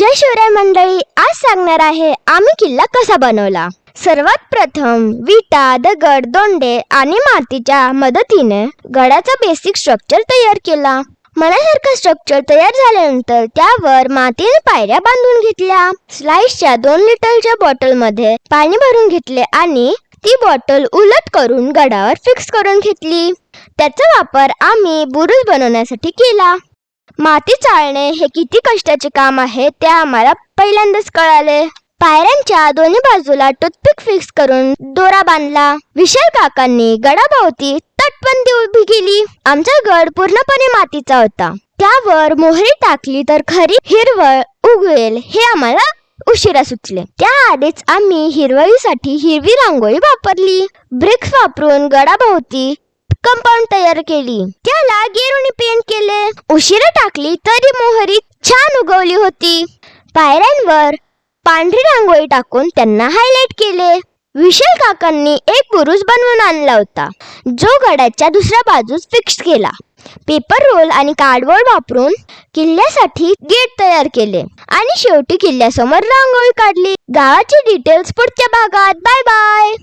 जय शिवराय मंडळी, आज सांगणार आहे आम्ही किल्ला कसा बनवला। सर्वात प्रथम विटा, दगड, दोंडे आणि मातीच्या मदतीने गडाचा बेसिक स्ट्रक्चर तयार केला। मनासारखा स्ट्रक्चर तयार झाल्यानंतर त्यावर मातीने पायऱ्या बांधून घेतल्या। स्लाइसच्या 2 लिटरच्या बॉटलमध्ये पाणी भरून घेतले आणि ती बॉटल उलट करून गडावर फिक्स करून घेतली। त्याचा वापर आम्ही बुरुज बनवण्यासाठी केला। माती चाळणे हे किती कष्टाचे काम आहे ते आम्हाला पहिल्यांदाच कळाले। पायऱ्यांच्या दोन्ही बाजूला टूथपिक फिक्स करून दोरा बांधला। विशाल काकांनी गडाभोवती तटबंदी उभी केली। आमचा गड पूर्णपणे मातीचा होता, त्यावर मोहरी टाकली तर खरी हिरवळ उगवेल हे आम्हाला उशिरा सुचले। त्याआधीच आम्ही हिरवळीसाठी हिरवी रांगोळी वापरली। ब्रिक्स वापरून गडाभोवती कंपाऊंड तयार केली, त्याला गेरुनी पेंट केले। उशिरा टाकली तरी मोहरी छान उगवली होती। पायऱ्यांवर पांढरी रांगोळी टाकून त्यांना हायलाइट केले। विशाल काकांनी एक बुरुज बनवून आणला होता, जो गडाच्या दुसऱ्या बाजूस फिक्स केला। पेपर रोल आणि कार्डबोर्ड वापरून किल्ल्यासाठी गेट तयार केले आणि शेवटी किल्ल्यासमोर रांगोळी काढली। गावाची डिटेल्स पुढच्या भागात। Bye bye.